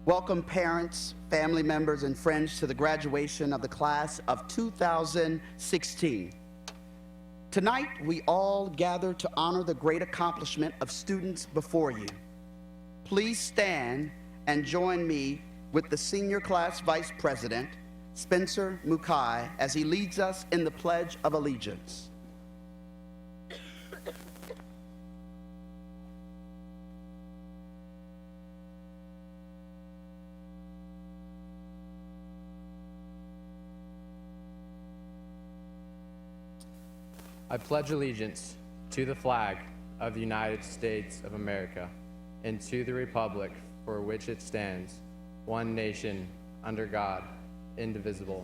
Welcome parents, family members, and friends to the graduation of the class of 2016. Tonight, we all gather to honor the great accomplishment of students before you. Please stand and join me with the senior class vice president, Spencer Mukai, as he leads us in the Pledge of Allegiance. I pledge allegiance to the flag of the United States of America and to the republic for which it stands, one nation, under God, indivisible,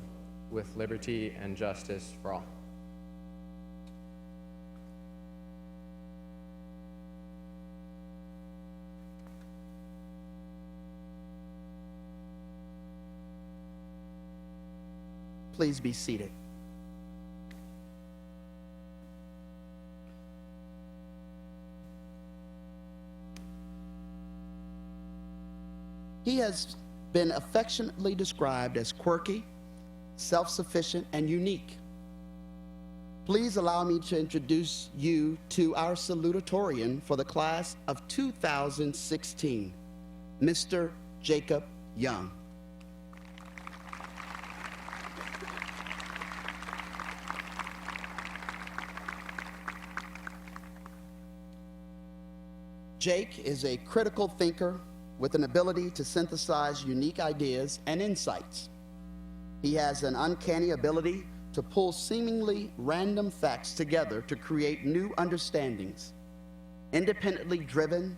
with liberty and justice for all. Please be seated. He has been affectionately described as quirky, self-sufficient, and unique. Please allow me to introduce you to our salutatorian for the class of 2016, Mr. Jacob Young. Jake is a critical thinker with an ability to synthesize unique ideas and insights. He has an uncanny ability to pull seemingly random facts together to create new understandings. Independently driven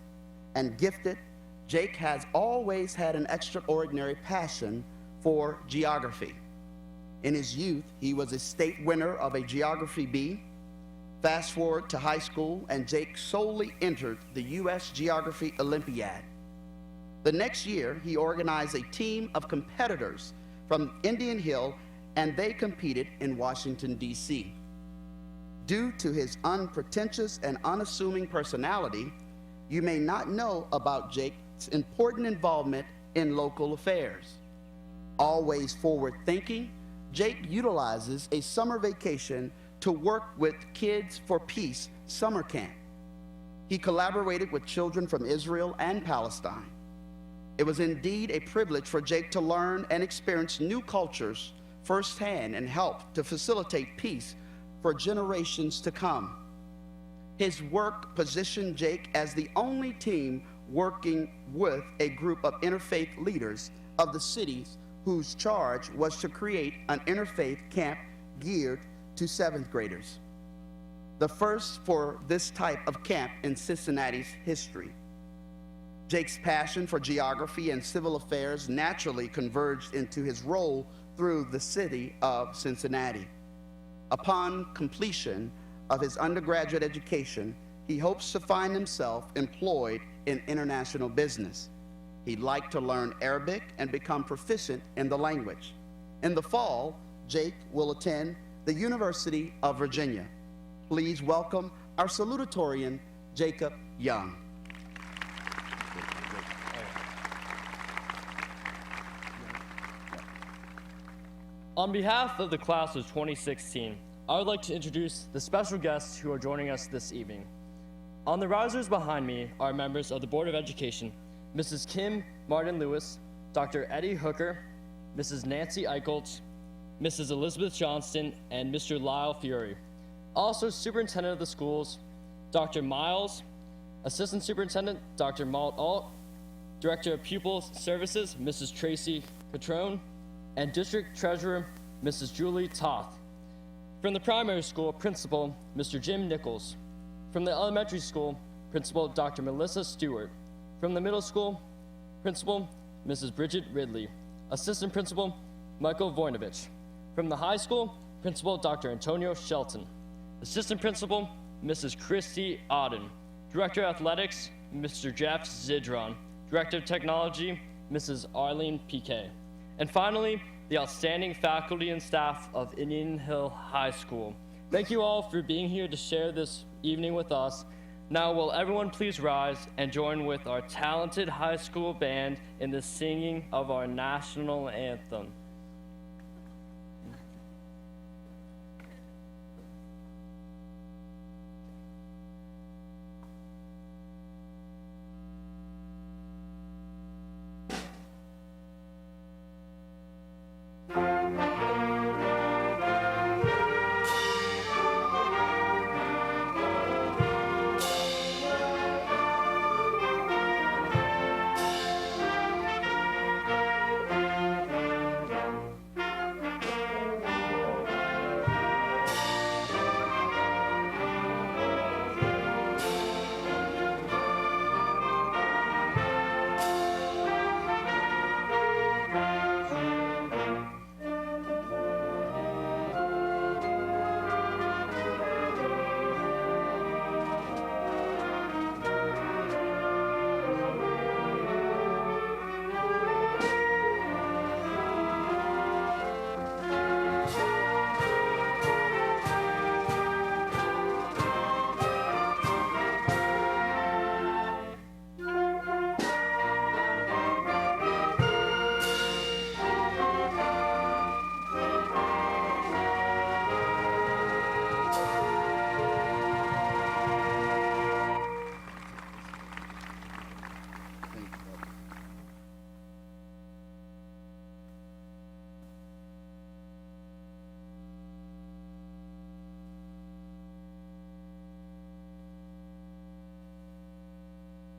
and gifted, Jake has always had an extraordinary passion for geography. In his youth, he was a state winner of a Geography B. Fast forward to high school, and Jake solely entered the U.S. Geography Olympiad. The next year, he organized a team of competitors from Indian Hill, and they competed in Washington, D.C. Due to his unpretentious and unassuming personality, you may not know about Jake's important involvement in local affairs. Always forward-thinking, Jake utilizes a summer vacation to work with Kids for Peace summer camp. He collaborated with children from Israel and Palestine. It was indeed a privilege for Jake to learn and experience new cultures firsthand and help to facilitate peace for generations to come. His work positioned Jake as the only team working with a group of interfaith leaders of the cities whose charge was to create an interfaith camp geared to 7th graders. The first for this type of camp in Cincinnati's history. Jake's passion for geography and civil affairs naturally converged into his role through the city of Cincinnati. Upon completion of his undergraduate education, he hopes to find himself employed in international business. He'd like to learn Arabic and become proficient in the language. In the fall, Jake will attend the University of Virginia. Please welcome our salutatorian, Jacob Young. On behalf of the class of 2016, I would like to introduce the special guests who are joining us this evening. On the risers behind me are members of the Board of Education, Mrs. Kim Martin-Lewis, Dr. Eddie Hooker, Mrs. Nancy Eichholtz, Mrs. Elizabeth Johnston, and Mr. Lyle Fury. Also, Superintendent of the Schools, Dr. Miles, Assistant Superintendent, Dr. Malt Alt, Director of Pupil Services, Mrs. Tracy Catrone, and District Treasurer, Mrs. Julie Toth. From the primary school, Principal, Mr. Jim Nichols. From the elementary school, Principal, Dr. Melissa Stewart. From the middle school, Principal, Mrs. Bridget Ridley. Assistant Principal, Michael Voinovich. From the high school, Principal, Dr. Antonio Shelton. Assistant Principal, Mrs. Christy Auden. Director of Athletics, Mr. Jeff Zidron. Director of Technology, Mrs. Arlene Piquet. And finally, the outstanding faculty and staff of Indian Hill High School. Thank you all for being here to share this evening with us. Now, will everyone please rise and join with our talented high school band in the singing of our national anthem.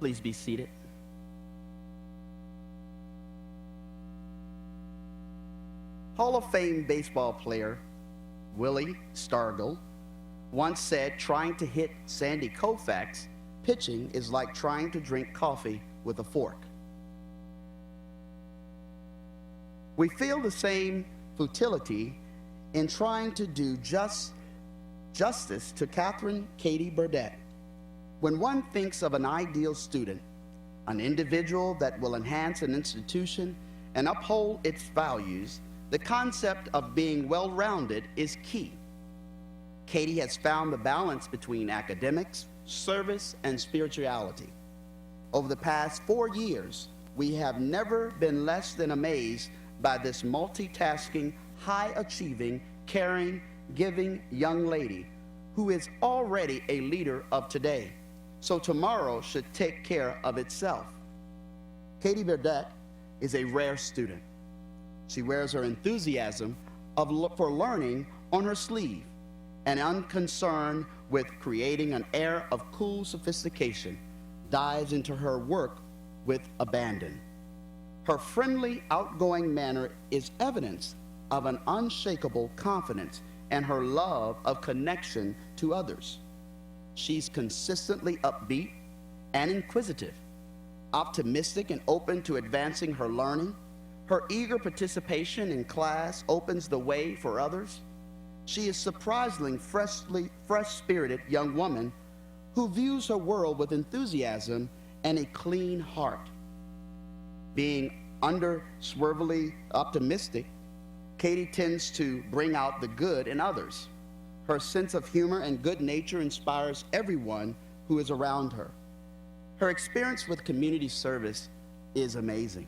Please be seated. Hall of Fame baseball player Willie Stargell once said trying to hit Sandy Koufax pitching is like trying to drink coffee with a fork. We feel the same futility in trying to do justice to Catherine Katie Burdett. When one thinks of an ideal student, an individual that will enhance an institution and uphold its values, the concept of being well-rounded is key. Katie has found the balance between academics, service, and spirituality. Over the past 4 years, we have never been less than amazed by this multitasking, high-achieving, caring, giving young lady who is already a leader of today. So tomorrow should take care of itself. Katie Burdett is a rare student. She wears her enthusiasm for learning on her sleeve and unconcerned with creating an air of cool sophistication, dives into her work with abandon. Her friendly, outgoing manner is evidence of an unshakable confidence and her love of connection to others. She's consistently upbeat and inquisitive, optimistic and open to advancing her learning. Her eager participation in class opens the way for others. She is surprisingly fresh-spirited young woman who views her world with enthusiasm and a clean heart. Being unswervingly optimistic, Katie tends to bring out the good in others. Her sense of humor and good nature inspires everyone who is around her. Her experience with community service is amazing.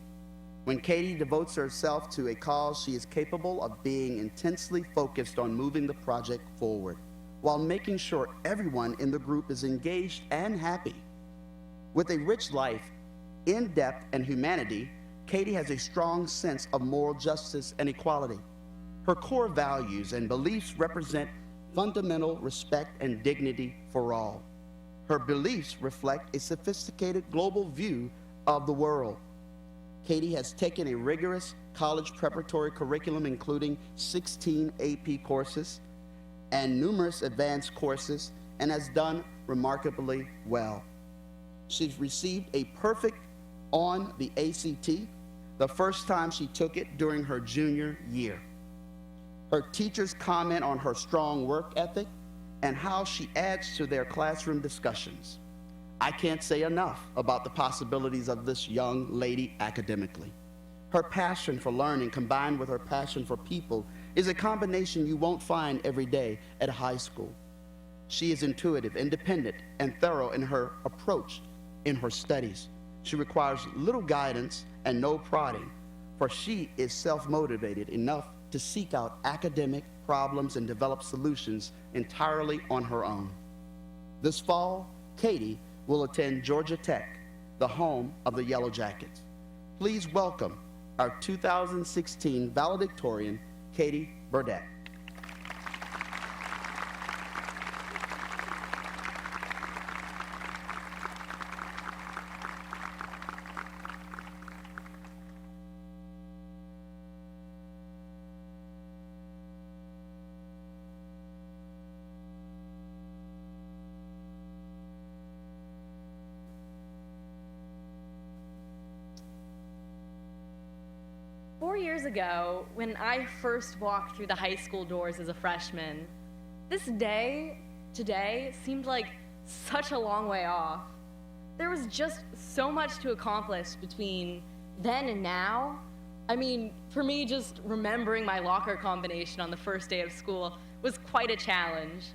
When Katie devotes herself to a cause, she is capable of being intensely focused on moving the project forward, while making sure everyone in the group is engaged and happy. With a rich life, in-depth, and humanity, Katie has a strong sense of moral justice and equality. Her core values and beliefs represent fundamental respect and dignity for all. Her beliefs reflect a sophisticated global view of the world. Katie has taken a rigorous college preparatory curriculum including 16 AP courses and numerous advanced courses and has done remarkably well. She's received a perfect on the ACT, the first time she took it during her junior year. Her teachers comment on her strong work ethic and how she adds to their classroom discussions. I can't say enough about the possibilities of this young lady academically. Her passion for learning combined with her passion for people is a combination you won't find every day at high school. She is intuitive, independent, and thorough in her approach in her studies. She requires little guidance and no prodding, for she is self-motivated enough to seek out academic problems and develop solutions entirely on her own. This fall, Katie will attend Georgia Tech, the home of the Yellow Jackets. Please welcome our 2016 valedictorian, Katie Burdett. Years ago, when I first walked through the high school doors as a freshman, this day, today, seemed like such a long way off. There was just so much to accomplish between then and now. I mean, for me, just remembering my locker combination on the first day of school was quite a challenge.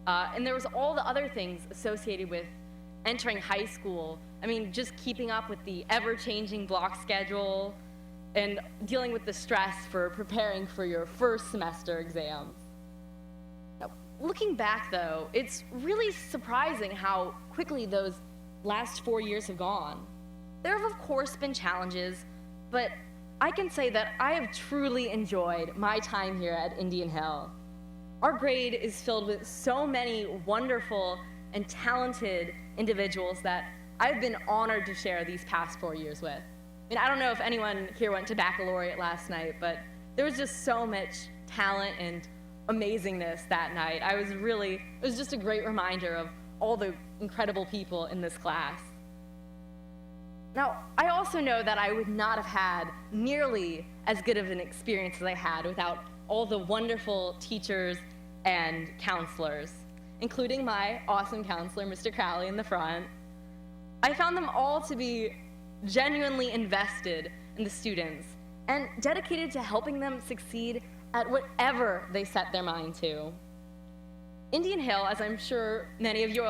And there was all the other things associated with entering high school. I mean, just keeping up with the ever-changing block schedule, and dealing with the stress for preparing for your first semester exams. Now, looking back though, it's really surprising how quickly those last 4 years have gone. There have of course been challenges, but I can say that I have truly enjoyed my time here at Indian Hill. Our grade is filled with so many wonderful and talented individuals that I've been honored to share these past 4 years with. I mean, I don't know if anyone here went to baccalaureate last night, but there was just so much talent and amazingness that night. It was just a great reminder of all the incredible people in this class. Now, I also know that I would not have had nearly as good of an experience as I had without all the wonderful teachers and counselors, including my awesome counselor, Mr. Crowley, in the front. I found them all to be genuinely invested in the students and dedicated to helping them succeed at whatever they set their mind to. Indian Hill, as I'm sure many of you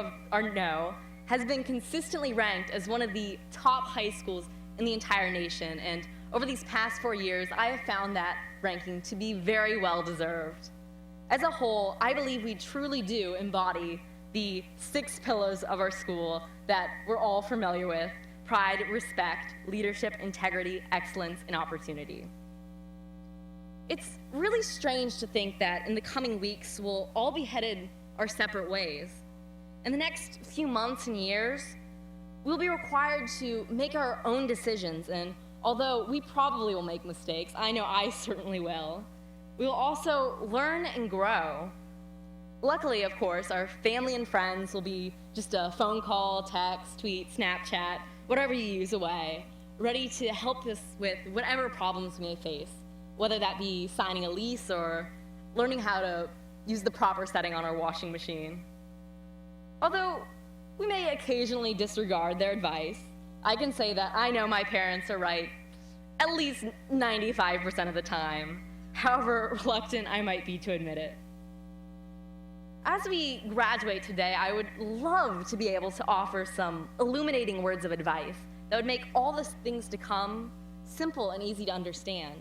know, has been consistently ranked as one of the top high schools in the entire nation, and over these past 4 years, I have found that ranking to be very well deserved. As a whole, I believe we truly do embody the 6 pillars of our school that we're all familiar with: pride, respect, leadership, integrity, excellence, and opportunity. It's really strange to think that in the coming weeks, we'll all be headed our separate ways. In the next few months and years, we'll be required to make our own decisions, and although we probably will make mistakes, I know I certainly will, we will also learn and grow. Luckily, of course, our family and friends will be just a phone call, text, tweet, Snapchat, whatever you use away, ready to help us with whatever problems we may face, whether that be signing a lease or learning how to use the proper setting on our washing machine. Although we may occasionally disregard their advice, I can say that I know my parents are right at least 95% of the time, however reluctant I might be to admit it. As we graduate today, I would love to be able to offer some illuminating words of advice that would make all the things to come simple and easy to understand.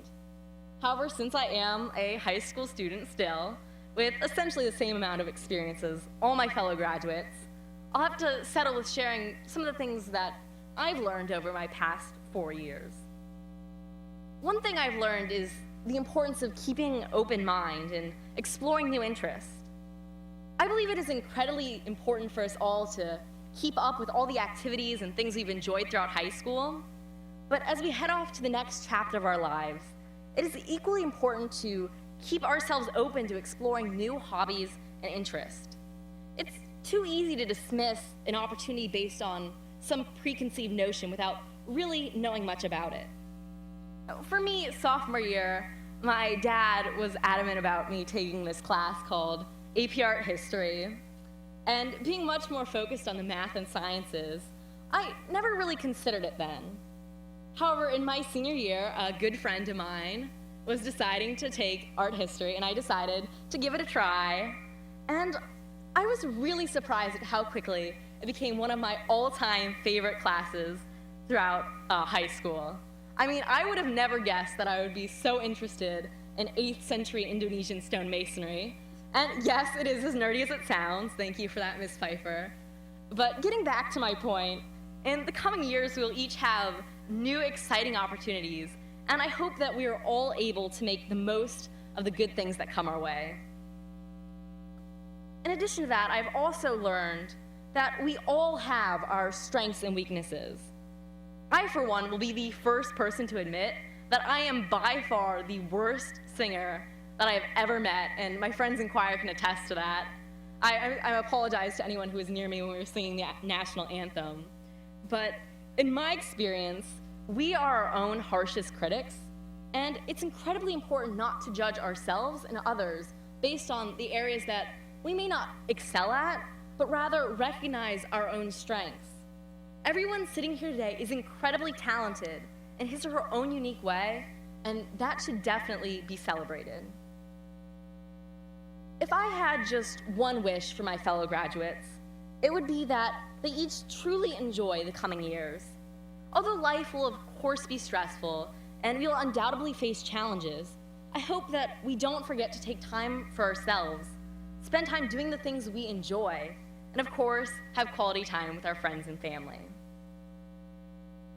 However, since I am a high school student still, with essentially the same amount of experience as all my fellow graduates, I'll have to settle with sharing some of the things that I've learned over my past 4 years. One thing I've learned is the importance of keeping an open mind and exploring new interests. I believe it is incredibly important for us all to keep up with all the activities and things we've enjoyed throughout high school, but as we head off to the next chapter of our lives, it is equally important to keep ourselves open to exploring new hobbies and interests. It's too easy to dismiss an opportunity based on some preconceived notion without really knowing much about it. For me, sophomore year, my dad was adamant about me taking this class called AP Art History, and being much more focused on the math and sciences, I never really considered it then. However, in my senior year, a good friend of mine was deciding to take art history, and I decided to give it a try. And I was really surprised at how quickly it became one of my all-time favorite classes throughout high school. I mean, I would have never guessed that I would be so interested in 8th century Indonesian stonemasonry. And yes, it is as nerdy as it sounds. Thank you for that, Ms. Pfeiffer. But getting back to my point, in the coming years, we will each have new exciting opportunities, and I hope that we are all able to make the most of the good things that come our way. In addition to that, I've also learned that we all have our strengths and weaknesses. I, for one, will be the first person to admit that I am by far the worst singer that I have ever met, and my friends in choir can attest to that. I apologize to anyone who was near me when we were singing the national anthem. But in my experience, we are our own harshest critics, and it's incredibly important not to judge ourselves and others based on the areas that we may not excel at, but rather recognize our own strengths. Everyone sitting here today is incredibly talented in his or her own unique way, and that should definitely be celebrated. If I had just one wish for my fellow graduates, it would be that they each truly enjoy the coming years. Although life will of course be stressful, and we will undoubtedly face challenges, I hope that we don't forget to take time for ourselves, spend time doing the things we enjoy, and of course, have quality time with our friends and family.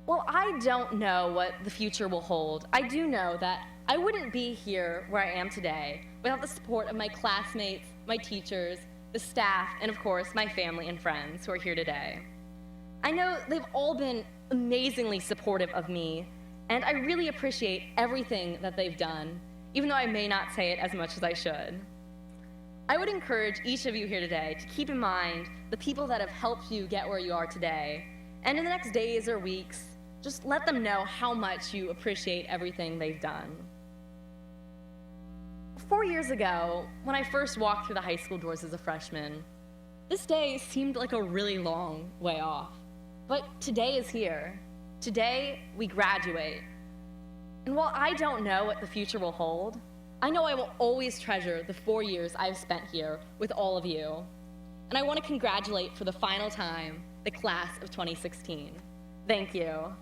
While I don't know what the future will hold, I do know that I wouldn't be here where I am today without the support of my classmates, my teachers, the staff, and of course, my family and friends who are here today. I know they've all been amazingly supportive of me, and I really appreciate everything that they've done, even though I may not say it as much as I should. I would encourage each of you here today to keep in mind the people that have helped you get where you are today, and in the next days or weeks, just let them know how much you appreciate everything they've done. 4 years ago, when I first walked through the high school doors as a freshman, this day seemed like a really long way off. But today is here. Today, we graduate. And while I don't know what the future will hold, I know I will always treasure the 4 years I've spent here with all of you. And I want to congratulate for the final time the class of 2016. Thank you.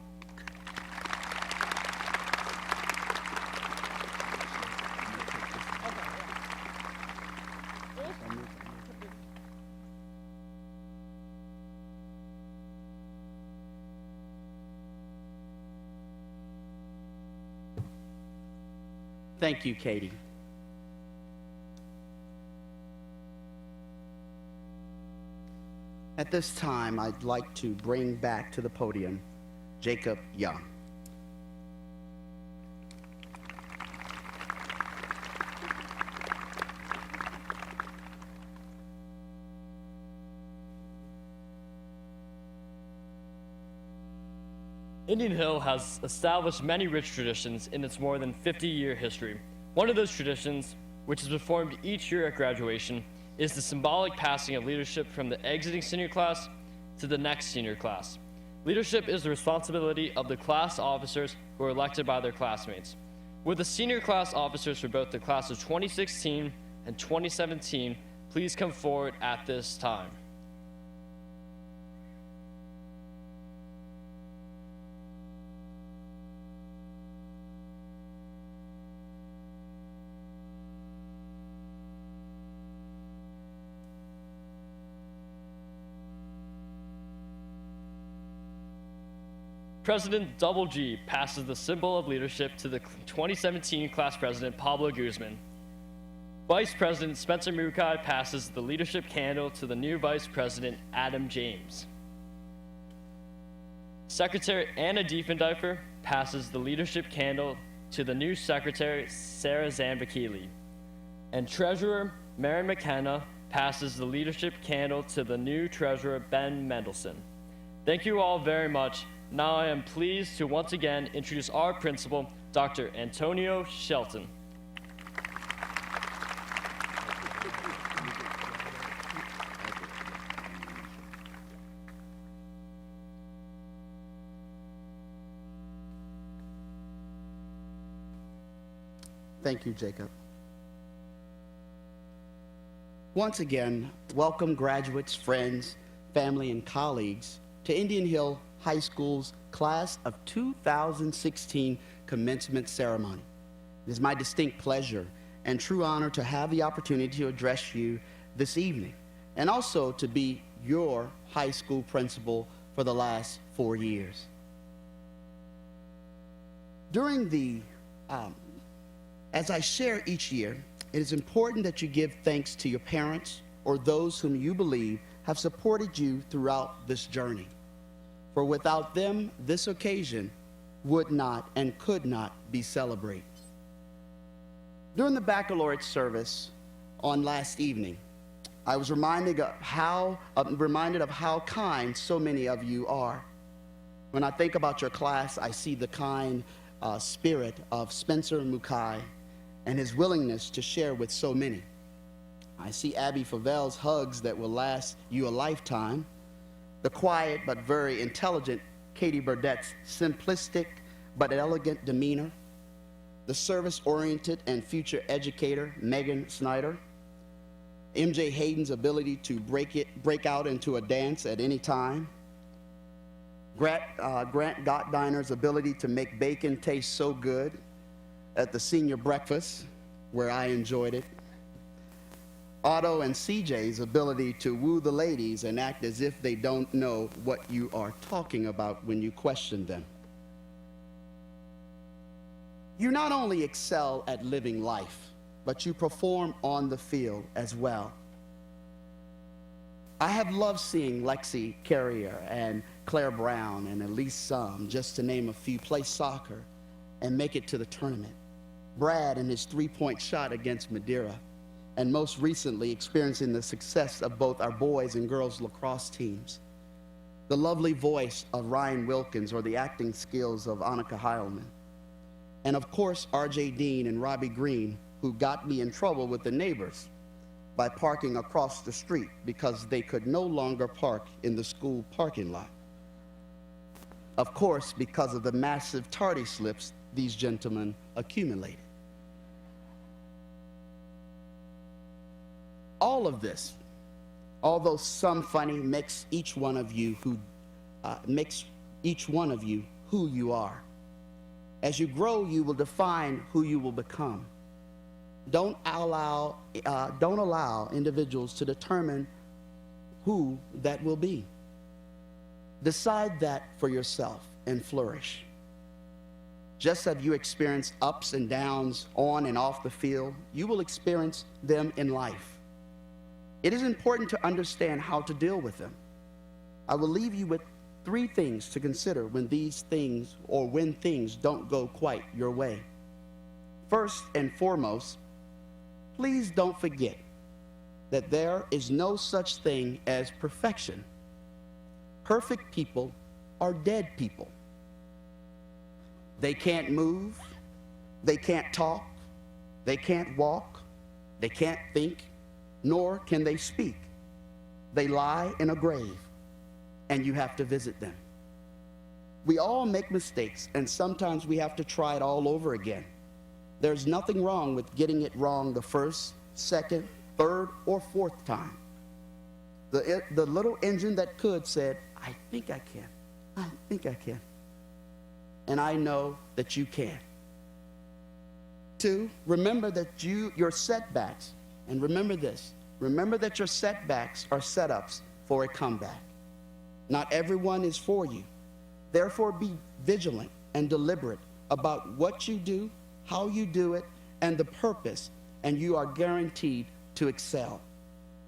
Thank you, Katie. At this time, I'd like to bring back to the podium Jacob Young. Indian Hill has established many rich traditions in its more than 50-year history. One of those traditions, which is performed each year at graduation, is the symbolic passing of leadership from the exiting senior class to the next senior class. Leadership is the responsibility of the class officers who are elected by their classmates. Would the senior class officers for both the class of 2016 and 2017 please come forward at this time? President Double G passes the symbol of leadership to the 2017 class president, Pablo Guzman. Vice President Spencer Mukai passes the leadership candle to the new Vice President, Adam James. Secretary Anna Diefendorfer passes the leadership candle to the new Secretary, Sarah Zambakili. And Treasurer Maren McKenna passes the leadership candle to the new Treasurer, Ben Mendelson. Thank you all very much. Now I am pleased to once again introduce our principal, Dr. Antonio Shelton. Thank you, Jacob. Once again, welcome graduates, friends, family, and colleagues to Indian Hill High School's Class of 2016 Commencement Ceremony. It is my distinct pleasure and true honor to have the opportunity to address you this evening, and also to be your high school principal for the last 4 years. As I share each year, it is important that you give thanks to your parents or those whom you believe have supported you throughout this journey. For without them, this occasion would not and could not be celebrated. During the baccalaureate service on last evening, I was reminded of how kind so many of you are. When I think about your class, I see the kind spirit of Spencer Mukai and his willingness to share with so many. I see Abby Favel's hugs that will last you a lifetime, the quiet but very intelligent Katie Burdett's simplistic but elegant demeanor, the service-oriented and future educator Megan Snyder, MJ Hayden's ability to break out into a dance at any time, Grant Gottdiner's ability to make bacon taste so good at the senior breakfast, where I enjoyed it, Otto and CJ's ability to woo the ladies and act as if they don't know what you are talking about when you question them. You not only excel at living life, but you perform on the field as well. I have loved seeing Lexi Carrier and Claire Brown and Elise Sum, just to name a few, play soccer and make it to the tournament. Brad and his three-point shot against Madeira, and most recently experiencing the success of both our boys and girls lacrosse teams. The lovely voice of Ryan Wilkins or the acting skills of Annika Heilman. And of course, R.J. Dean and Robbie Green, who got me in trouble with the neighbors by parking across the street because they could no longer park in the school parking lot. Of course, because of the massive tardy slips these gentlemen accumulated. All of this, although some funny, makes each one of you who you are. As you grow, you will define who you will become. Don't allow individuals to determine who that will be. Decide that for yourself and flourish. Just as you experience ups and downs on and off the field, you will experience them in life. It is important to understand how to deal with them. I will leave you with 3 things to consider when things don't go quite your way. First and foremost, please don't forget that there is no such thing as perfection. Perfect people are dead people. They can't move, they can't talk, they can't walk, they can't think, nor can they speak. They lie in a grave, and you have to visit them. We all make mistakes, and sometimes we have to try it all over again. There's nothing wrong with getting it wrong the first, second, third, or fourth time. The little engine that could said, I think I can. I think I can. And I know that you can. 2, remember that your setbacks, and remember this, remember that your setbacks are setups for a comeback. Not everyone is for you. Therefore, be vigilant and deliberate about what you do, how you do it, and the purpose, and you are guaranteed to excel.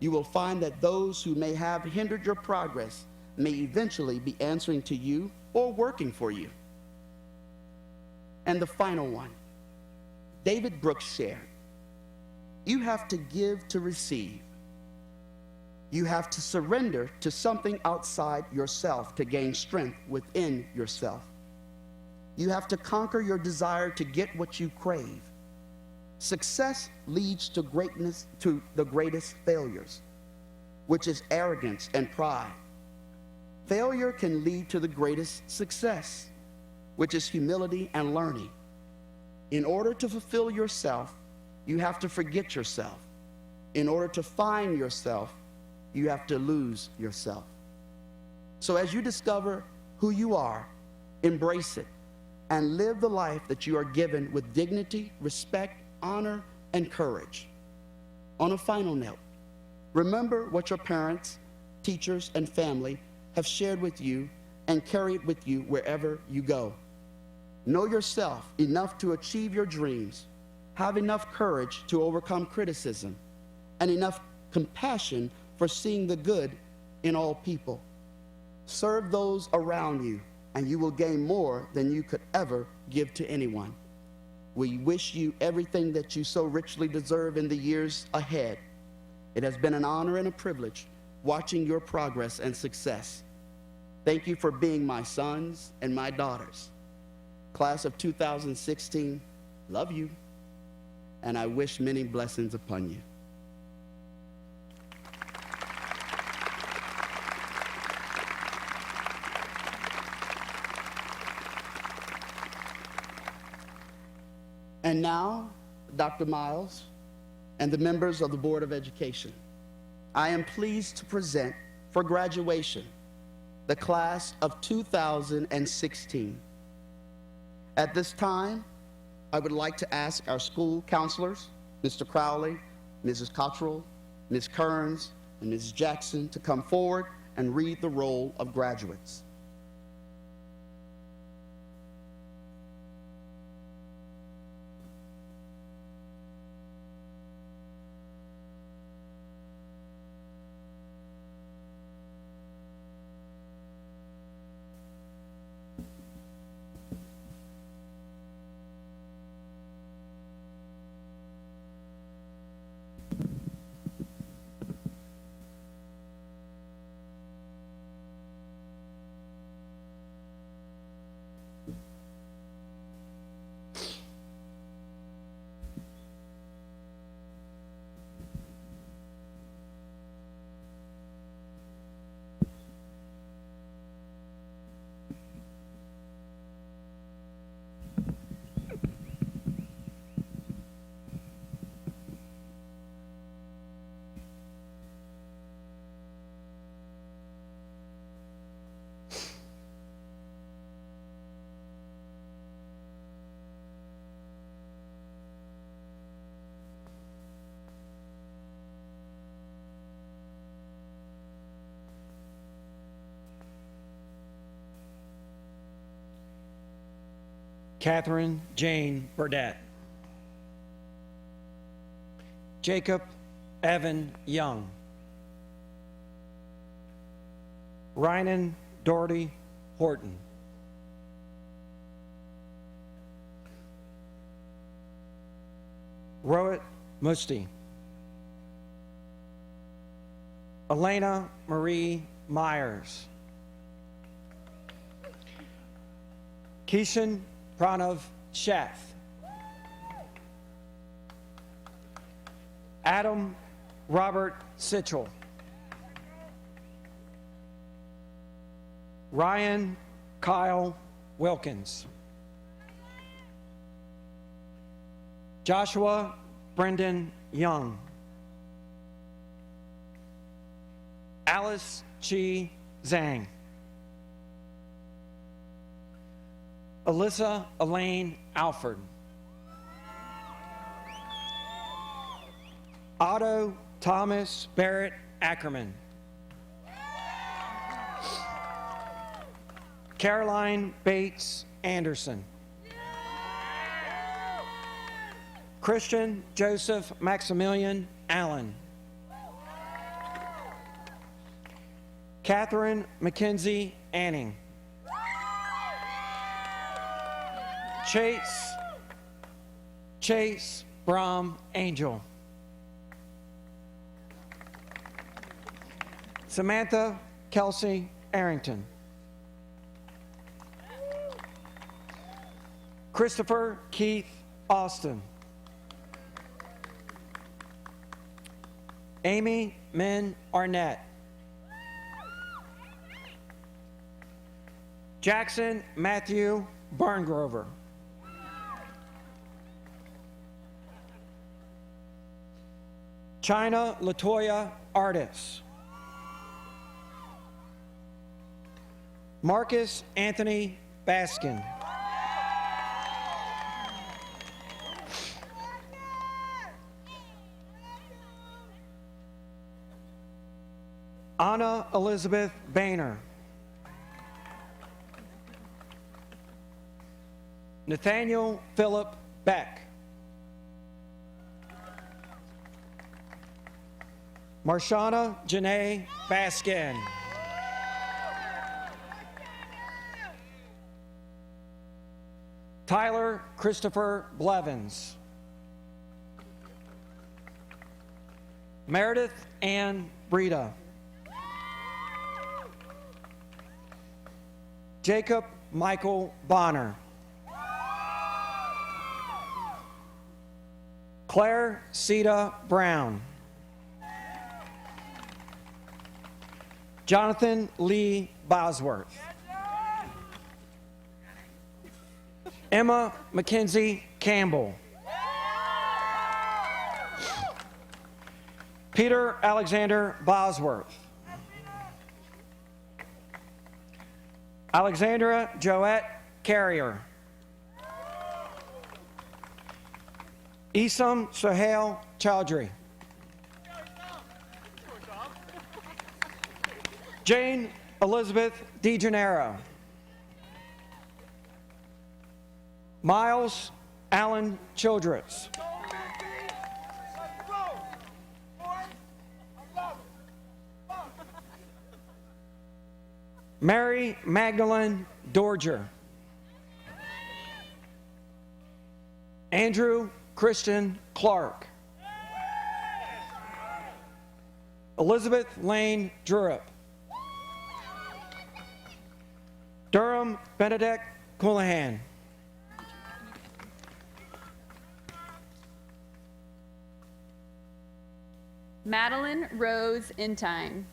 You will find that those who may have hindered your progress may eventually be answering to you or working for you. And the final one, David Brooks shared, you have to give to receive. You have to surrender to something outside yourself to gain strength within yourself. You have to conquer your desire to get what you crave. Success leads to greatness, to the greatest failures, which is arrogance and pride. Failure can lead to the greatest success, which is humility and learning. In order to fulfill yourself, you have to forget yourself. In order to find yourself, you have to lose yourself. So as you discover who you are, embrace it and live the life that you are given with dignity, respect, honor, and courage. On a final note, remember what your parents, teachers, and family have shared with you and carry it with you wherever you go. Know yourself enough to achieve your dreams, have enough courage to overcome criticism, and enough compassion for seeing the good in all people. Serve those around you, and you will gain more than you could ever give to anyone. We wish you everything that you so richly deserve in the years ahead. It has been an honor and a privilege watching your progress and success. Thank you for being my sons and my daughters. Class of 2016, love you, and I wish many blessings upon you. And now, Dr. Miles and the members of the Board of Education, I am pleased to present for graduation the class of 2016. At this time, I would like to ask our school counselors, Mr. Crowley, Mrs. Cottrell, Ms. Kearns, and Ms. Jackson to come forward and read the roll of graduates. Catherine Jane Burdett. Jacob Evan Young. Rynan Doherty Horton. Rohit Musti. Elena Marie Myers. Keishan Pranav Shath. Adam Robert Sitchell. Ryan Kyle Wilkins. Joshua Brendan Young. Alice Chi Zhang. Alyssa Elaine Alford. Otto Thomas Barrett Ackerman. Caroline Bates Anderson. Christian Joseph Maximilian Allen. Catherine Mackenzie Anning. Chase Brom Angel. Samantha Kelsey Arrington. Christopher Keith Austin. Amy Min Arnett. Jackson Matthew Barngrover. China Latoya Artis. Marcus Anthony Baskin. Anna Elizabeth Boehner. Nathaniel Philip Beck. Marshana Janae Baskin. Tyler Christopher Blevins. Meredith Ann Brita. Jacob Michael Bonner. Claire Sita Brown. Jonathan Lee Bosworth. Emma Mackenzie Campbell. Peter Alexander Bosworth. Alexandra Joette Carrier. Isam Sohail Chowdhury. Jane Elizabeth DeGennaro. Miles Allen Childress. Mary Magdalene Dorger. Andrew Christian Clark. Elizabeth Lane Drurup. Durham Benedict Coulihan. Madeline Rose Entine.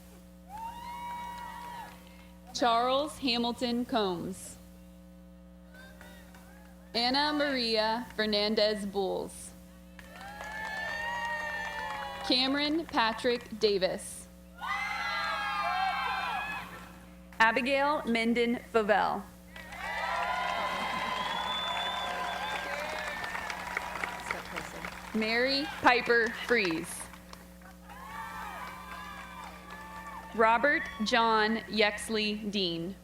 Charles Hamilton Combs. Anna Maria Fernandez Bulls. Cameron Patrick Davis. Abigail Menden Favell. Mary Piper Fries. Robert John Yexley Dean.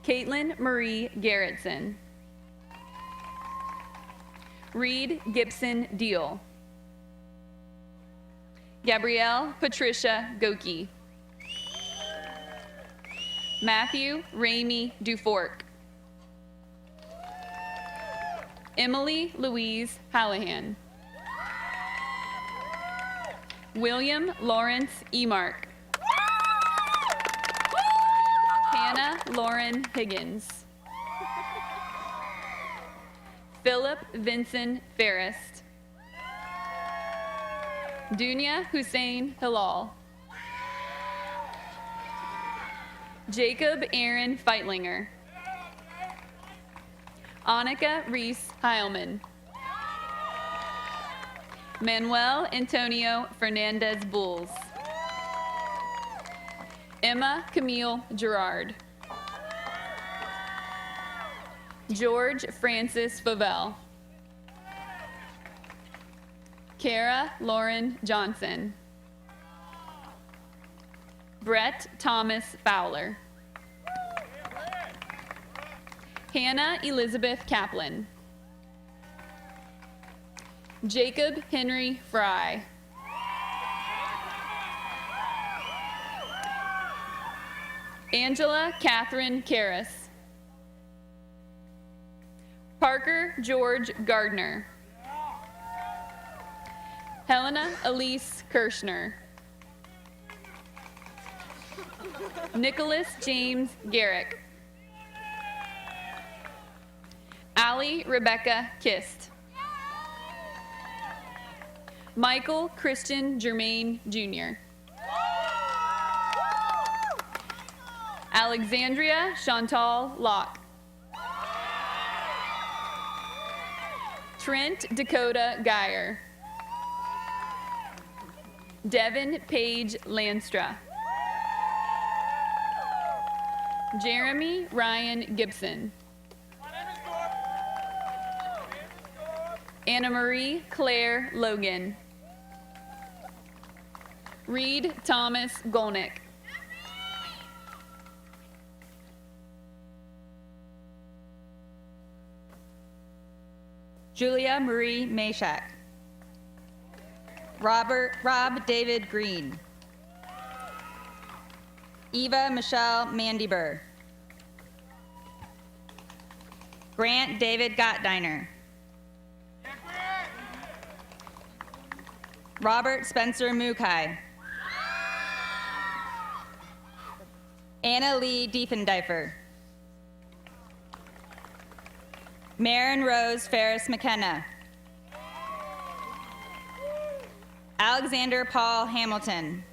Caitlin Marie Garrettson. Reed Gibson Deal. Gabrielle Patricia Goki. Matthew Ramey Dufork. Emily Louise Hallahan. William Lawrence Emark. Hannah Lauren Higgins. Philip Vincent Ferris. Dunya Hussein Hilal. Jacob Aaron Feitlinger. Annika Reese Heilman. Manuel Antonio Fernandez Bulls. Emma Camille Gerard. George Francis Favell. Kara Lauren Johnson. Brett Thomas Fowler. Hannah Elizabeth Kaplan. Jacob Henry Fry. Angela Catherine Karras. Parker George Gardner. Helena Elise Kirschner. Nicholas James Garrick. Allie Rebecca Kist. Michael Christian Germain Jr. Alexandria Chantal Locke. Trent Dakota Geyer. Devin Page Lanstra. Jeremy Ryan Gibson. Anna Marie Claire Logan. Reed Thomas Golnick. Julia Marie Mashak. Rob David Green. Eva Michelle Mandybur. Grant David Gottdiner. Robert Spencer Mukai. Anna Lee Diefendeifer. Maren Rose Ferris McKenna. Alexander Paul Hamilton.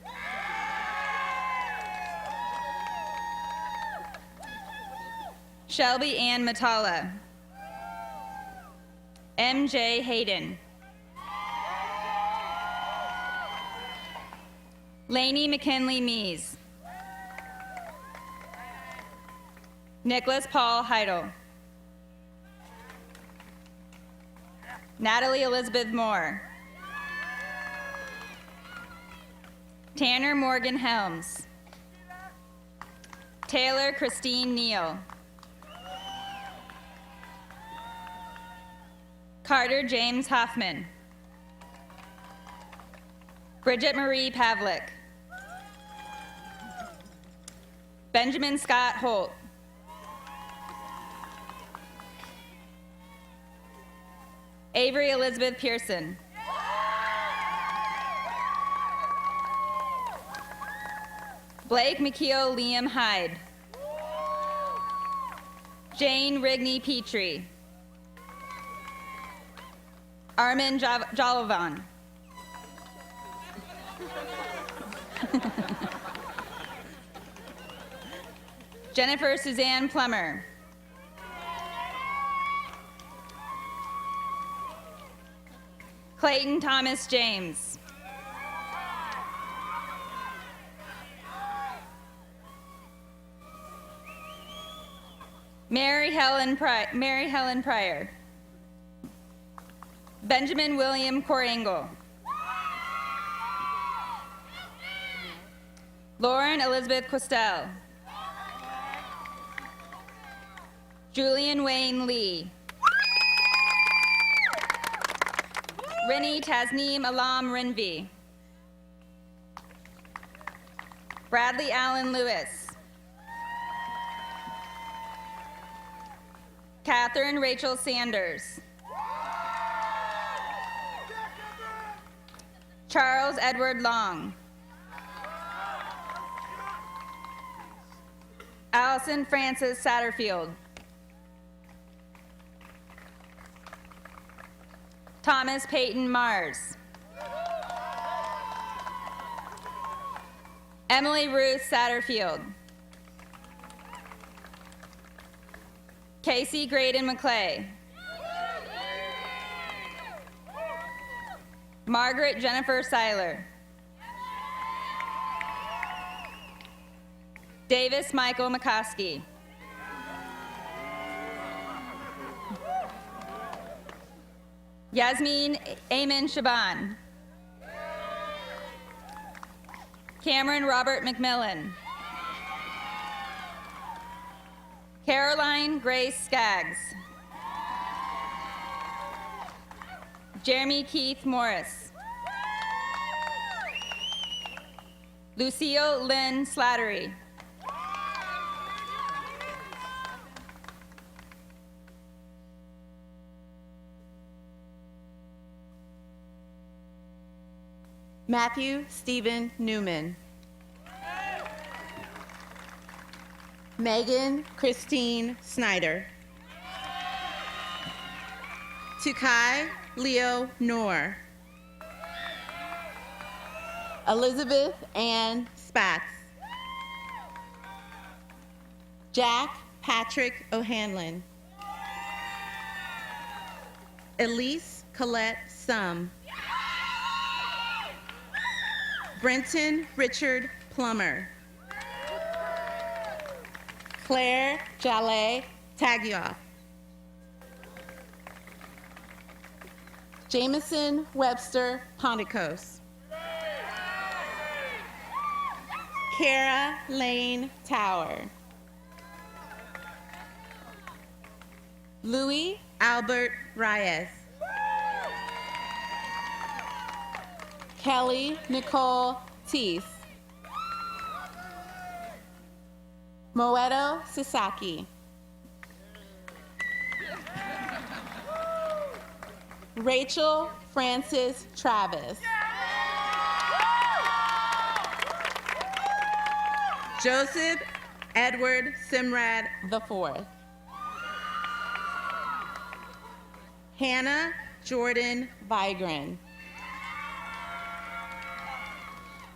Shelby Ann Matala. MJ Hayden. Lainey McKinley Mees. Nicholas Paul Heidel. Natalie Elizabeth Moore. Tanner Morgan Helms. Taylor Christine Neal. Carter James Hoffman. Bridget Marie Pavlik. Benjamin Scott Holt. Avery Elizabeth Pearson. Blake McKeel Liam Hyde. Jane Rigney Petrie. Armin Jalovan. Jennifer Suzanne Plummer. Clayton Thomas James. Mary Helen Pryor. Benjamin William Corangle. Lauren Elizabeth Costel. Julian Wayne Lee. Rinny Tasneem Alam Rinvi. Bradley Allen Lewis. Catherine Rachel Sanders. Charles Edward Long. Allison Frances Satterfield. Thomas Peyton Mars. Emily Ruth Satterfield. Casey Graydon McClay. Margaret Jennifer Seiler. Davis Michael McCoskey. Yasmin Amen Shaban. Cameron Robert McMillan. Caroline Grace Skaggs. Jeremy Keith Morris. Lucille Lynn Slattery. Matthew Stephen Newman. Megan Christine Snyder. Tukai Leo Noor. Elizabeth Ann Spatz. Jack Patrick O'Hanlon. Elise Colette Sum. Brenton Richard Plummer. Claire Jaleh Tagioff. Jameson Webster Ponticos. Kara Lane Tower. Louis Albert Reyes. Kelly Nicole Teese. Moedo Sasaki. Rachel Frances Travis. Joseph Edward Simrad IV. Hannah Jordan Vigran.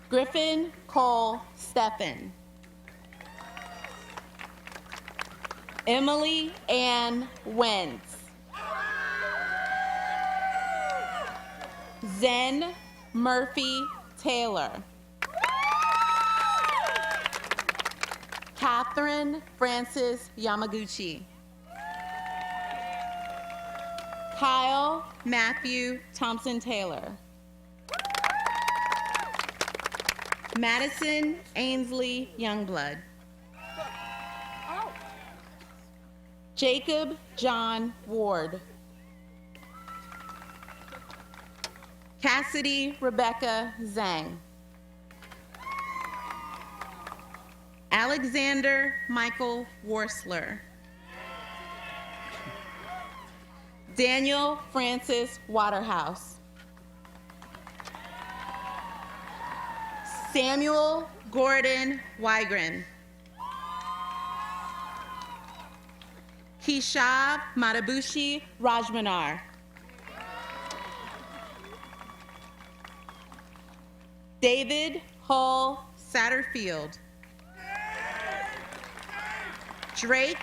Griffin Cole Steffen. Emily Ann Wentz. Zen Murphy Taylor. Catherine Francis Yamaguchi. Kyle Matthew Thompson Taylor. Madison Ainsley Youngblood. Jacob John Ward. Cassidy Rebecca Zhang. Alexander Michael Worsler. Daniel Francis Waterhouse. Samuel Gordon Wygren. Keshav Matabushi Rajmanar. David Hull Satterfield. Drake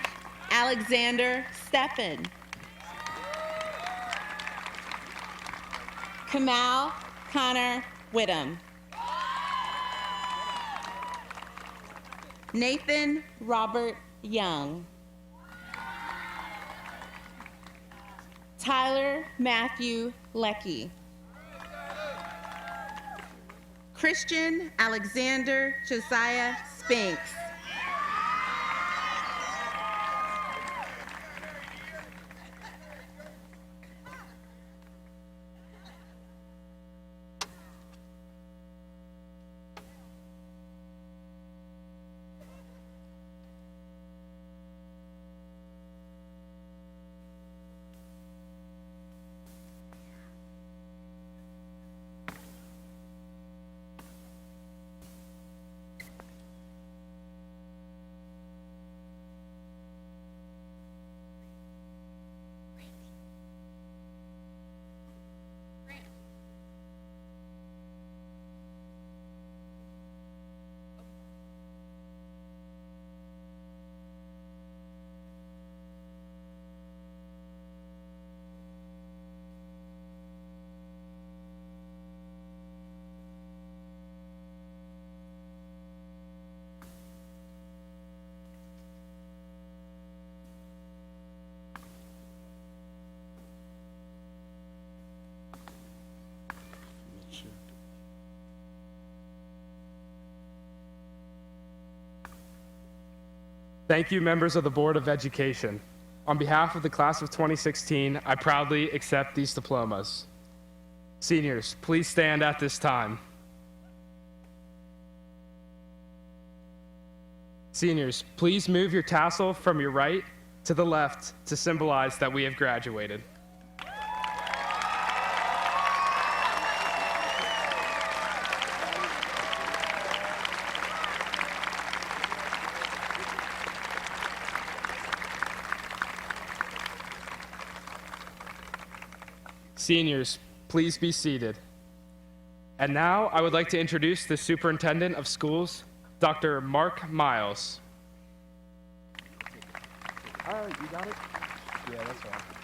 Alexander Steffen. Kamal Connor Whittam. Nathan Robert Young. Tyler Matthew Leckie. Christian Alexander Josiah Spinks. Thank you, members of the Board of Education. On behalf of the class of 2016, I proudly accept these diplomas. Seniors, please stand at this time. Seniors, please move your tassel from your right to the left to symbolize that we have graduated. Seniors, please be seated. And now I would like to introduce the Superintendent of Schools, Dr. Mark Miles. All right, you got it? Yeah, that's fine.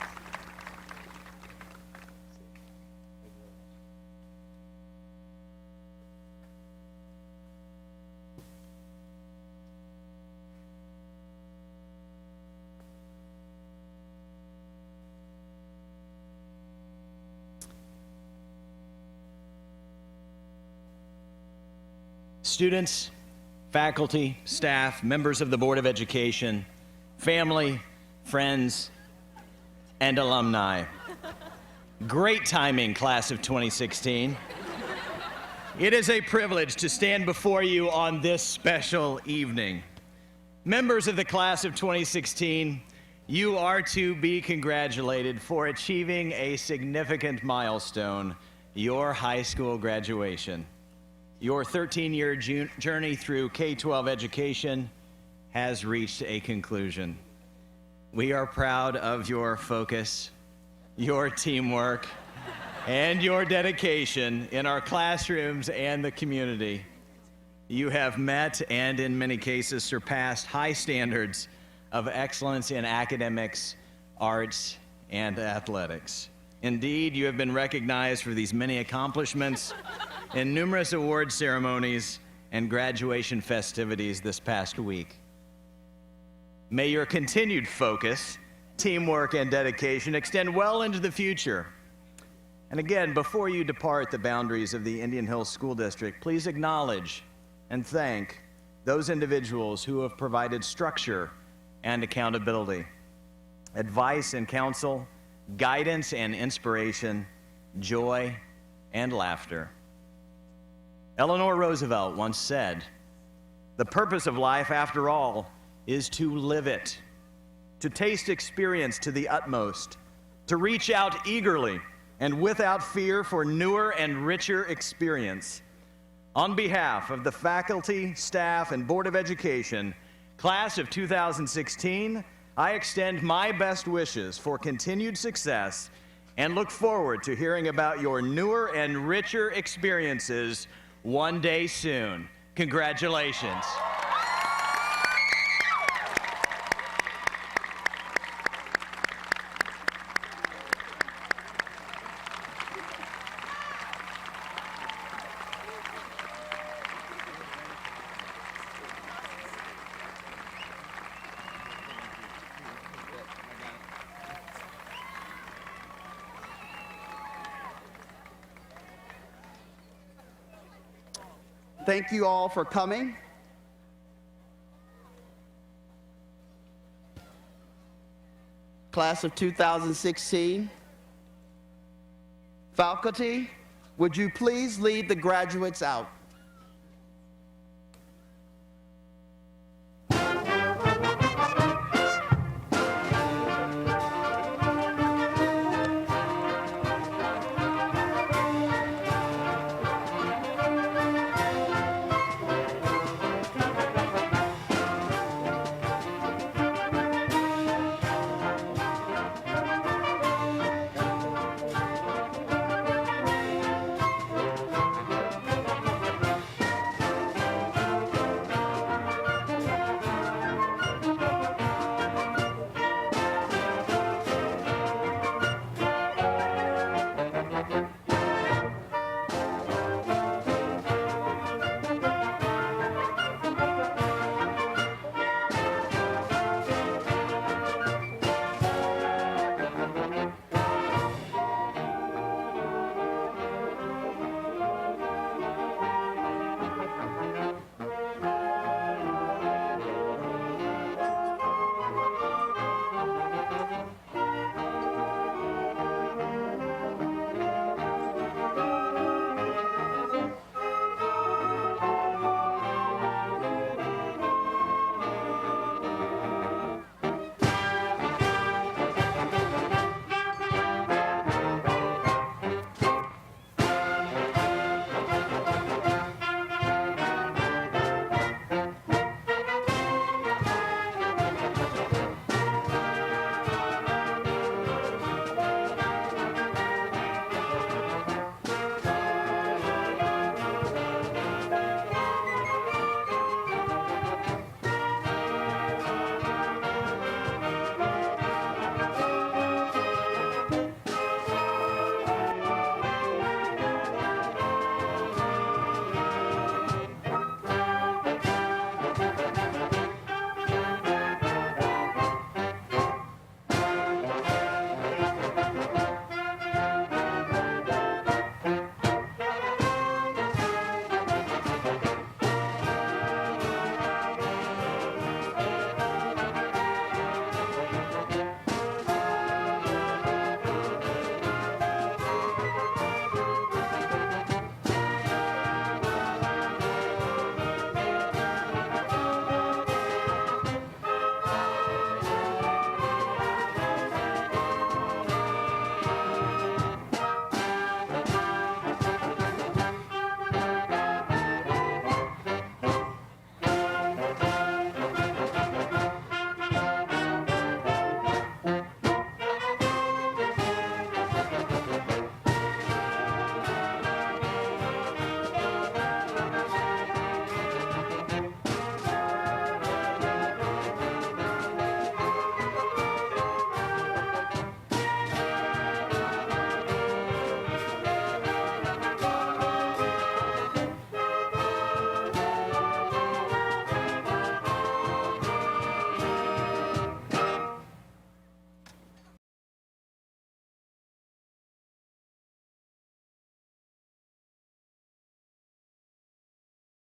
Students, faculty, staff, members of the Board of Education, family, friends, and alumni. Great timing, class of 2016. It is a privilege to stand before you on this special evening. Members of the class of 2016, you are to be congratulated for achieving a significant milestone, your high school graduation. Your 13-year journey through K-12 education has reached a conclusion. We are proud of your focus, your teamwork, and your dedication in our classrooms and the community. You have met and in many cases surpassed high standards of excellence in academics, arts, and athletics. Indeed, you have been recognized for these many accomplishments in numerous award ceremonies and graduation festivities this past week. May your continued focus, teamwork, and dedication extend well into the future. And again, before you depart the boundaries of the Indian Hills School District, please acknowledge and thank those individuals who have provided structure and accountability, advice and counsel, guidance and inspiration, joy and laughter. Eleanor Roosevelt once said, "The purpose of life, after all, is to live it, to taste experience to the utmost, to reach out eagerly and without fear for newer and richer experience." On behalf of the faculty, staff, and Board of Education, class of 2016, I extend my best wishes for continued success and look forward to hearing about your newer and richer experiences one day soon. Congratulations. Thank you all for coming. Class of 2016. Faculty, would you please lead the graduates out?